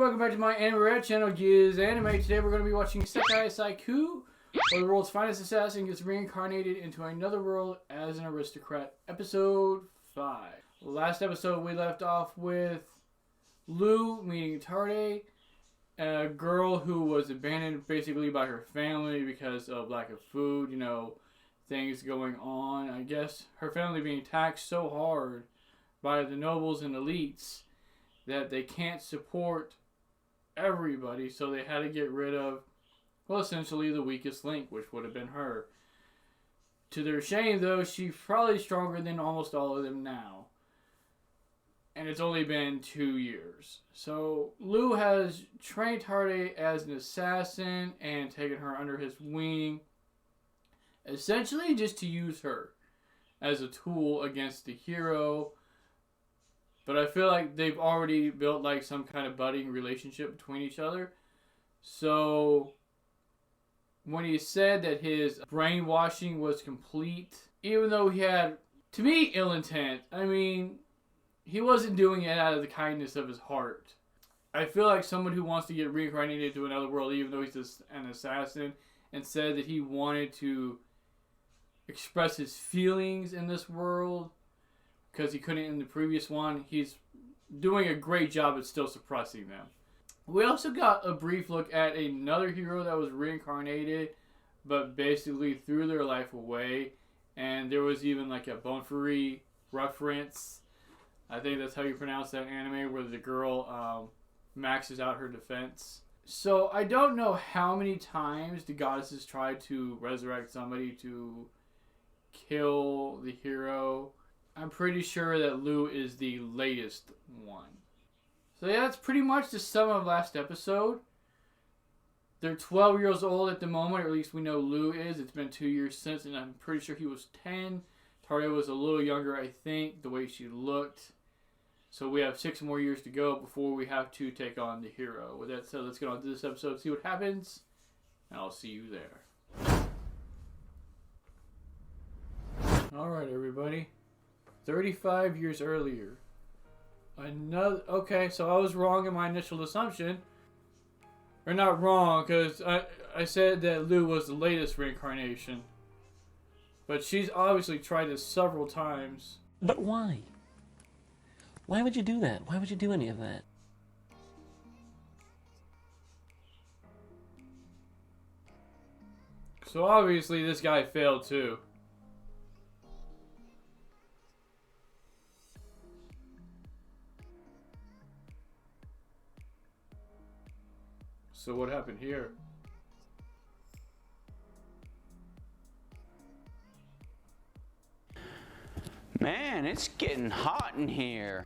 welcome back to my anime red channel, GizAnime. Today we're going to be watching Sekai Saiku, where the world's finest assassin gets reincarnated into another world as an aristocrat. Episode 5. Last episode we left off with Lugh meeting Tarte, a girl who was abandoned basically by her family because of lack of food, you know, things going on. I guess her family being taxed so hard by the nobles and elites that they can't support everybody, so they had to get rid of, well, essentially the weakest link, which would have been her. To their shame, though, she's probably stronger than almost all of them now. And it's only been 2 years. So Lugh has trained Tarte as an assassin and taken her under his wing, essentially just to use her as a tool against the hero. But I feel like they've already built like some kind of budding relationship between each other. So when he said that his brainwashing was complete, even though he had, to me, ill intent, I mean, he wasn't doing it out of the kindness of his heart. I feel like someone who wants to get reincarnated into another world, even though he's just an assassin, and said that he wanted to express his feelings in this world because he couldn't in the previous one, he's doing a great job at still suppressing them. We also got a brief look at another hero that was reincarnated, but basically threw their life away. And there was even like a Bonfuri reference. I think that's how you pronounce that anime, where the girl maxes out her defense. So I don't know how many times the goddesses tried to resurrect somebody to kill the hero. I'm pretty sure that Lugh is the latest one. So yeah, that's pretty much the sum of last episode. They're 12 years old at the moment, or at least we know Lugh is. It's been 2 years since, and I'm pretty sure he was 10. Tarte was a little younger, I think, the way she looked. So we have 6 more years to go before we have to take on the hero. With that said, let's get on to this episode, see what happens, and I'll see you there. Alright, everybody. 35 years earlier. Okay, so I was wrong in my initial assumption. Or not wrong, because I said that Lugh was the latest reincarnation. But she's obviously tried this several times. But why? Why would you do that? Why would you do any of that? So obviously this guy failed too. So what happened here? Man, it's getting hot in here.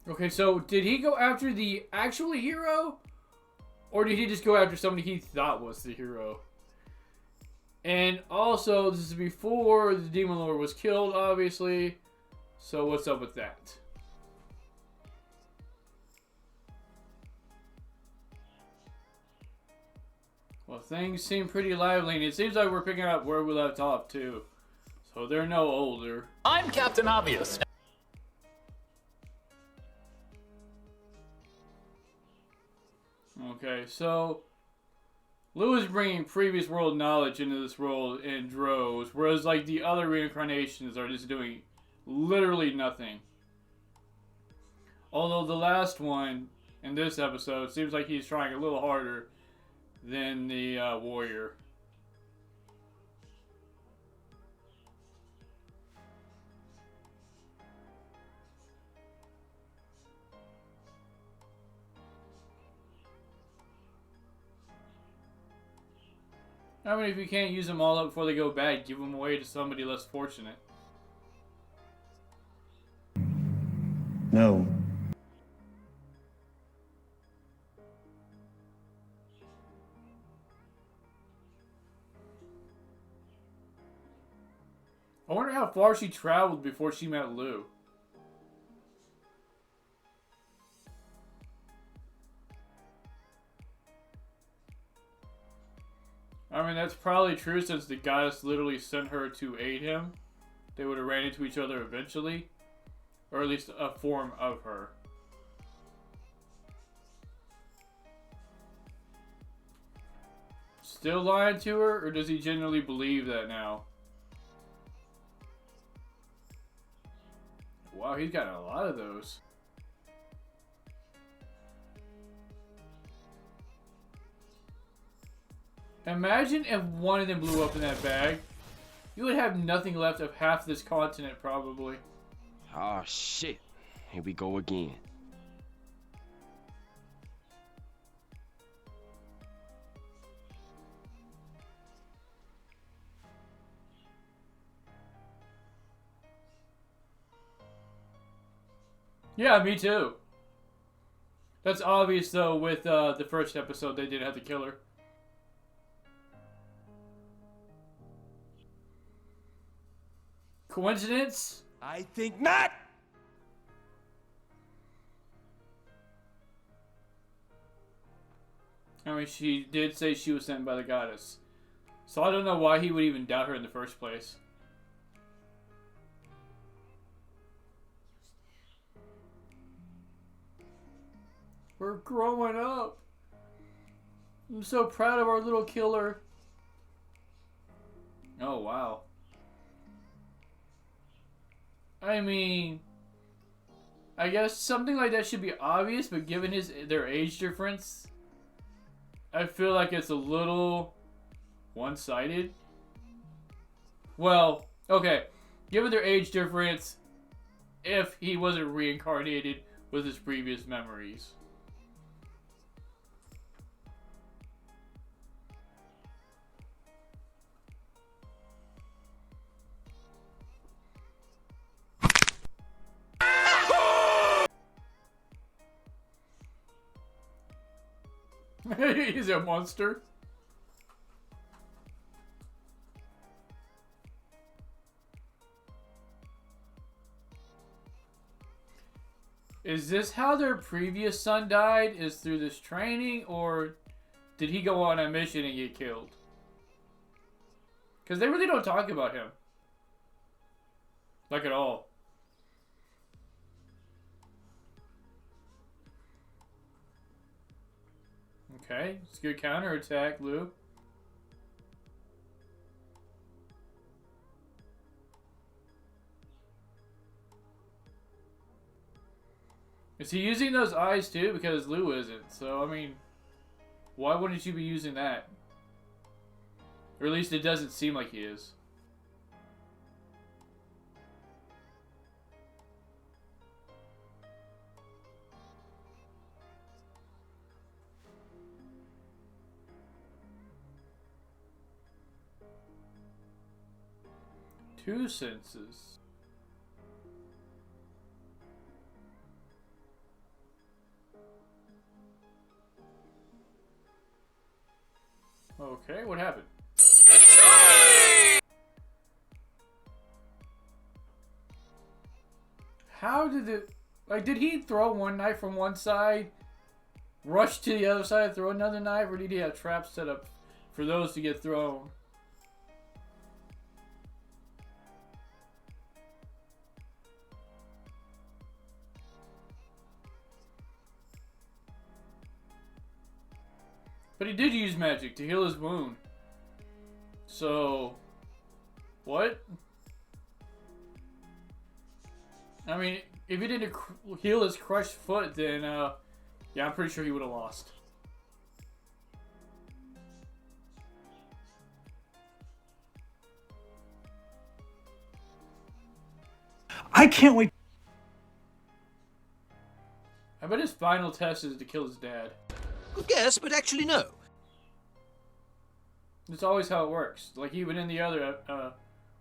Okay, so did he go after the actual hero? Or did he just go after somebody he thought was the hero? And also, this is before the Demon Lord was killed, obviously. So what's up with that? Well, things seem pretty lively, and it seems like we're picking up where we left off, too. So they're no older. I'm Captain Obvious. Okay, so Lugh is bringing previous world knowledge into this world in droves, whereas like the other reincarnations are just doing literally nothing. Although the last one in this episode seems like he's trying a little harder than the warrior. I mean, if you can't use them all up before they go bad, give them away to somebody less fortunate. No. I wonder how far she traveled before she met Lugh. I mean, that's probably true since the goddess literally sent her to aid him. They would have ran into each other eventually. Or at least a form of her. still lying to her, or does he genuinely believe that now? Wow, he's got a lot of those. Imagine if one of them blew up in that bag. You would have nothing left of half this continent, probably. Oh shit. Here we go again. Yeah, me too. That's obvious, though, with the first episode, they did have to kill her. Coincidence? I think not! I mean, she did say she was sent by the goddess. So I don't know why he would even doubt her in the first place. We're growing up. I'm so proud of our little killer. Oh, wow. I mean, I guess something like that should be obvious, but given their age difference, I feel like it's a little one-sided. Well, okay. Given their age difference, if he wasn't reincarnated with his previous memories. He's a monster. Is this how their previous son died? Is through this training? Or did he go on a mission and get killed? Because they really don't talk about him. Like at all. Okay, it's a good counterattack, Lugh. Is he using those eyes too? Because Lugh isn't. So, I mean, why wouldn't you be using that? Or at least it doesn't seem like he is. Two senses. Okay, what happened? How did it... Like, did he throw one knife from one side, rush to the other side, throw another knife, or did he have traps set up for those to get thrown? But he did use magic to heal his wound. So, what? I mean, if he didn't heal his crushed foot, then, yeah, I'm pretty sure he would have lost. I can't wait. I bet his final test is to kill his dad. Good guess, but actually no. That's always how it works. Like, even in the other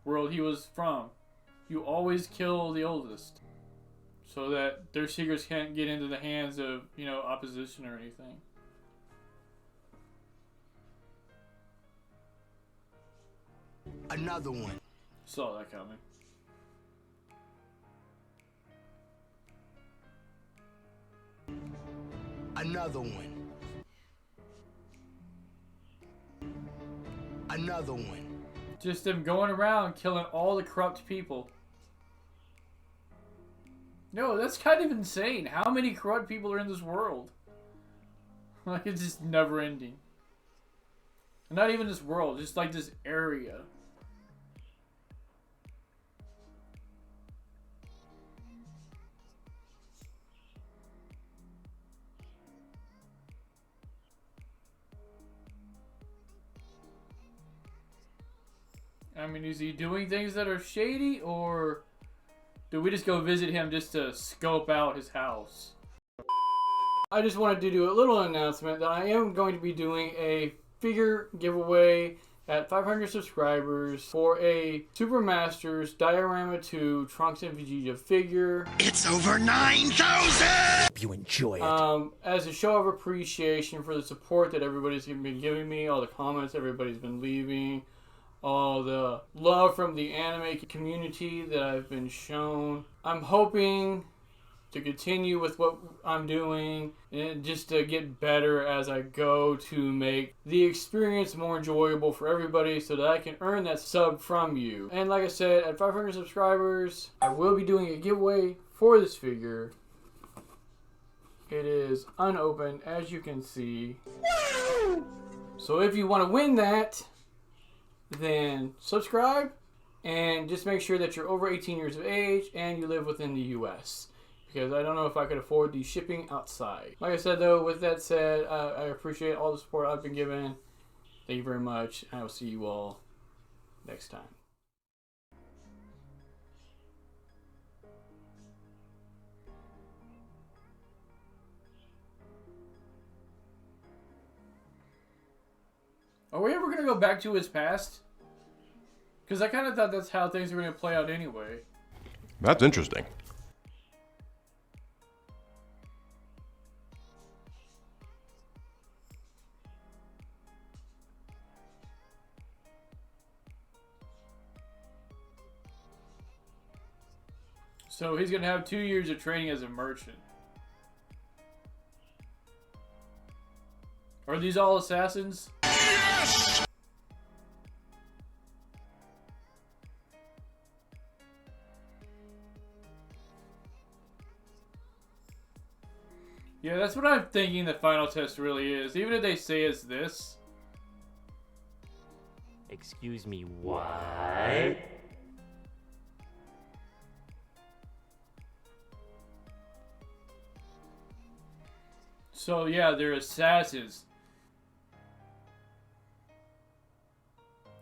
world he was from, you always kill the oldest. So that their secrets can't get into the hands of, you know, opposition or anything. Another one. Saw that coming. Another one. Another one. Just them going around killing all the corrupt people. No, that's kind of insane. How many corrupt people are in this world? Like, it's just never ending. Not even this world, just like this area. I mean, is he doing things that are shady, or do we just go visit him just to scope out his house? I just wanted to do a little announcement that I am going to be doing a figure giveaway at 500 subscribers for a Super Masters Diorama 2 Trunks and Vegeta figure. It's over 9,000! Hope you enjoy it. As a show of appreciation for the support that everybody's been giving me, all the comments everybody's been leaving, all the love from the anime community that I've been shown. I'm hoping to continue with what I'm doing and just to get better as I go to make the experience more enjoyable for everybody so that I can earn that sub from you. And like I said, at 500 subscribers, I will be doing a giveaway for this figure. It is unopened, as you can see. So if you want to win that, then subscribe and just make sure that you're over 18 years of age and you live within the US, because I don't know if I could afford the shipping outside. Like I said though, with that said, I appreciate all the support I've been given. Thank you very much. I will see you all next time. Are we ever going to go back to his past? Because I kind of thought that's how things were going to play out anyway. That's interesting. So he's going to have 2 years of training as a merchant. Are these all assassins? Yes! Yeah, that's what I'm thinking the final test really is. Even if they say it's this. Excuse me, what? So yeah, they're assassins.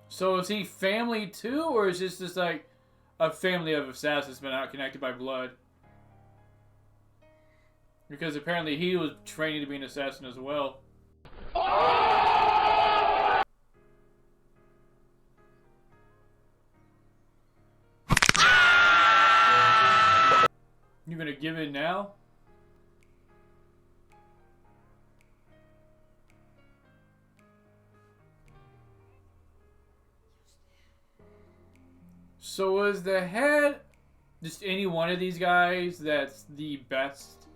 So is he family too, or is this just like a family of assassins but not connected by blood? Because apparently he was training to be an assassin as well. You gonna give in now? So is the head just any one of these guys that's the best?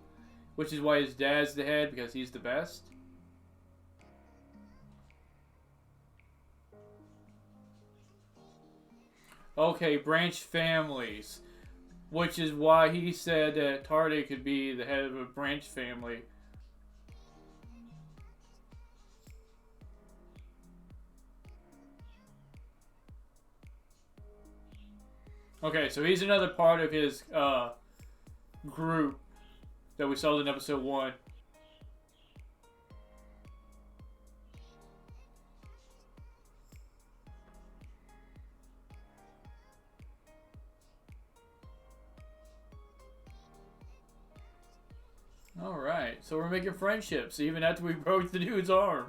Which is why his dad's the head, because he's the best? Okay, branch families. Which is why he said that Tarte could be the head of a branch family. Okay, so he's another part of his group that we saw in episode 1. Alright, so we're making friendships even after we broke the dude's arm.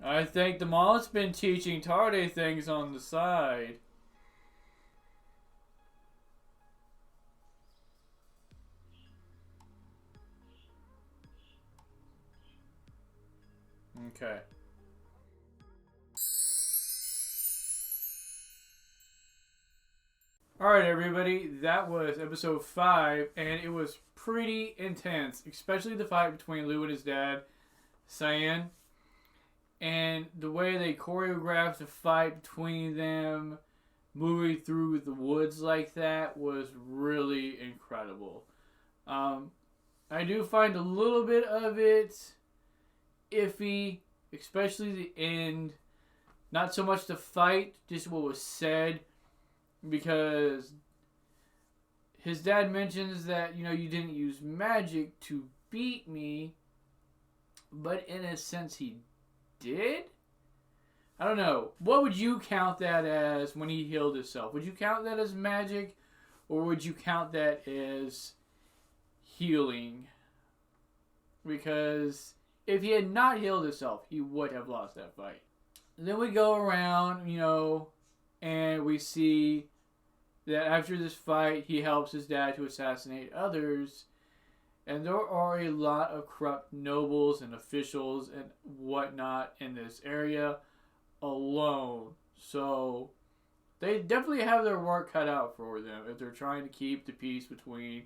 I think the mom's been teaching Tarte things on the side. Okay. Alright everybody, that was episode 5, and it was pretty intense, especially the fight between Lugh and his dad, Cian. And the way they choreographed the fight between them moving through the woods like that was really incredible. I do find a little bit of it iffy, especially the end. Not so much the fight, just what was said, because his dad mentions that, you know, you didn't use magic to beat me, but in a sense he did? I don't know. What would you count that as when he healed himself? Would you count that as magic, or would you count that as healing? Because if he had not healed himself, he would have lost that fight. Then we go around, you know, and we see that after this fight, he helps his dad to assassinate others. And there are a lot of corrupt nobles and officials and whatnot in this area alone. So they definitely have their work cut out for them if they're trying to keep the peace between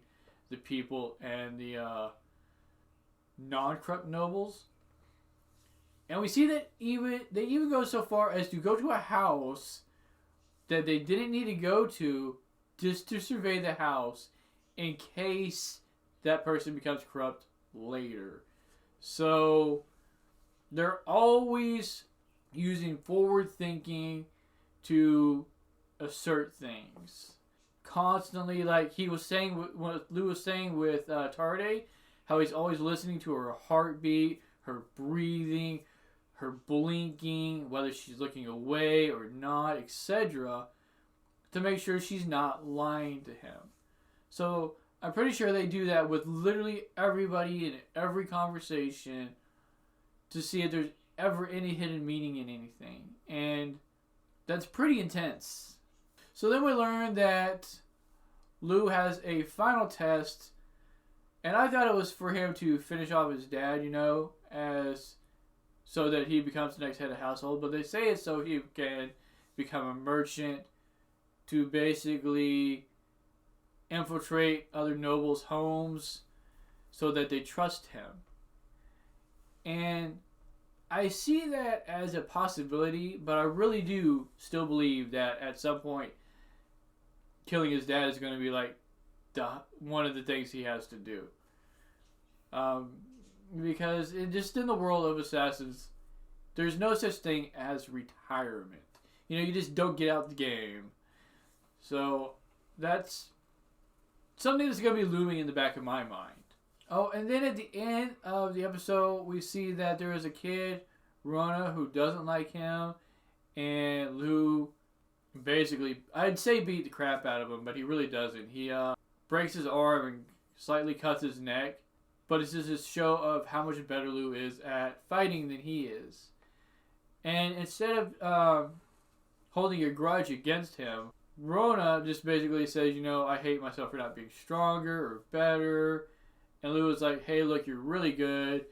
the people and the non-corrupt nobles. And we see that they even go so far as to go to a house that they didn't need to go to just to survey the house in case that person becomes corrupt later. So they're always using forward thinking to assert things. Constantly, like he was saying, what Lugh was saying with Tarte, how he's always listening to her heartbeat, her breathing, her blinking, whether she's looking away or not, etc., to make sure she's not lying to him. So I'm pretty sure they do that with literally everybody in every conversation to see if there's ever any hidden meaning in anything. And that's pretty intense. So then we learn that Lugh has a final test, and I thought it was for him to finish off his dad, you know, as so that he becomes the next head of household. But they say it's so he can become a merchant to basically infiltrate other nobles' homes so that they trust him. And I see that as a possibility, but I really do still believe that at some point killing his dad is going to be like one of the things he has to do. Because just in the world of assassins, there's no such thing as retirement. You know, you just don't get out the game. So that's something that's going to be looming in the back of my mind. Oh, and then at the end of the episode, we see that there is a kid, Rona, who doesn't like him. And Lugh basically, I'd say beat the crap out of him, but he really doesn't. He breaks his arm and slightly cuts his neck. But it's just a show of how much better Lugh is at fighting than he is. And instead of holding a grudge against him, Rona just basically says, you know, I hate myself for not being stronger or better. And Lugh was like, hey, look, you're really good,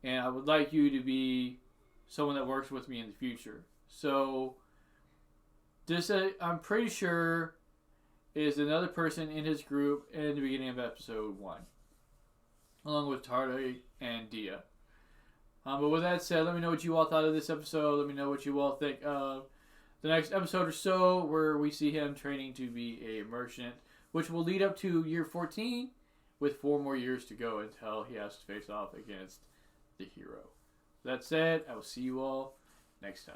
and I would like you to be someone that works with me in the future. So this, I'm pretty sure, is another person in his group in the beginning of episode 1. Along with Tarte and Dia. But with that said, let me know what you all thought of this episode. Let me know what you all think of the next episode or so, where we see him training to be a merchant, which will lead up to year 14, with 4 more years to go until he has to face off against the hero. That said, I will see you all next time.